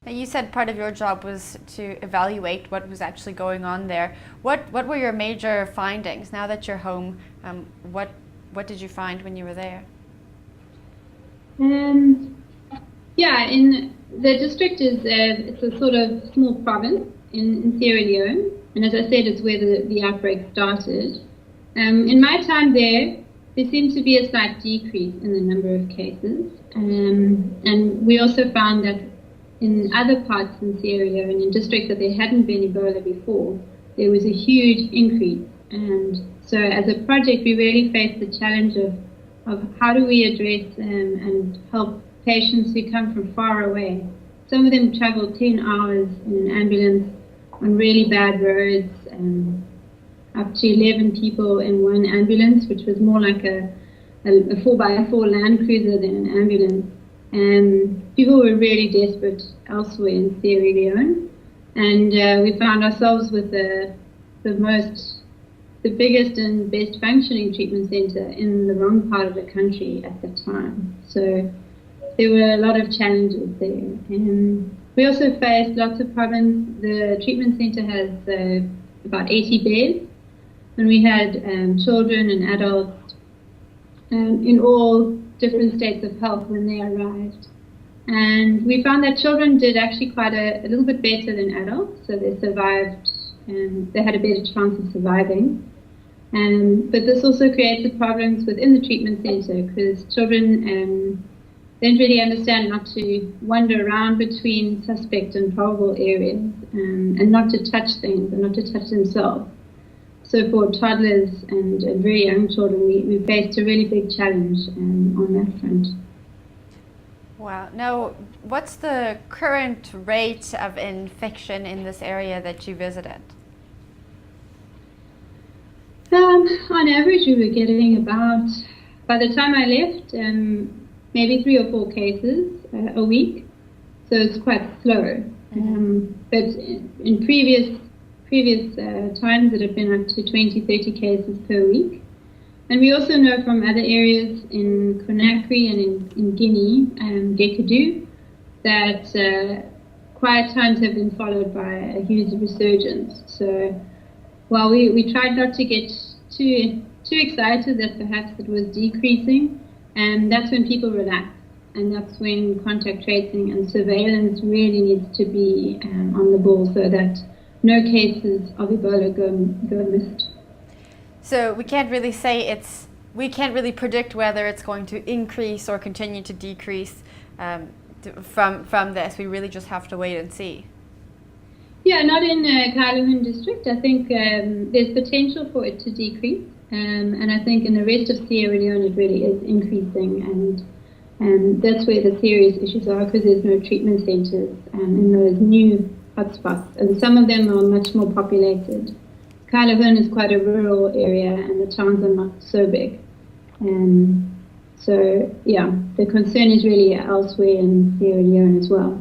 Now, you said part of your job was to evaluate what was actually going on there. What were your major findings now that you're home? What did you find when you were there? Yeah, in the district is it's a sort of small province in Sierra Leone, and as I said, it's where the outbreak started. In my time there seemed to be a slight decrease in the number of cases, and we also found that in other parts in Sierra Leone, in districts that there hadn't been Ebola before, there was a huge increase. And so as a project, we really faced the challenge of how do we address and help patients who come from far away. Some of them travel 10 hours in an ambulance on really bad roads, up to 11 people in one ambulance, which was more like a 4x4 Land Cruiser than an ambulance. People were really desperate elsewhere in Sierra Leone, and we found ourselves with the biggest and best functioning treatment center in the wrong part of the country at the time. So there were a lot of challenges there. And we also faced lots of problems. The treatment center has about 80 beds, and we had children and adults in all different states of health when they arrived. And we found that children did actually quite a little bit better than adults, so they survived and they had a better chance of surviving. But this also created problems within the treatment center because children didn't really understand how to wander around between suspect and probable areas, and not to touch things and not to touch themselves. So for toddlers and very young children, we faced a really big challenge on that front. Wow. Now, what's the current rate of infection in this area that you visited? On average, we were getting about, by the time I left, maybe 3 or 4 cases a week. So it's quite slow. But in previous times, it had been up to 20, 30 cases per week. And we also know from other areas in Conakry and in Guinea and Dekadu that quiet times have been followed by a huge resurgence. So while we tried not to get too excited that perhaps it was decreasing, and that's when people relax, and that's when contact tracing and surveillance really needs to be on the ball so that no cases of Ebola go missed. So we can't really say we can't really predict whether it's going to increase or continue to decrease from this. We really just have to wait and see. Yeah, not in Kailuhun district. I think there's potential for it to decrease, and I think in the rest of Sierra Leone it really is increasing, and that's where the serious issues are because there's no treatment centres in those new hotspots, and some of them are much more populated. Kailuhun is quite a rural area, and the towns are not so big. So, yeah, the concern is really elsewhere in Sierra Leone as well.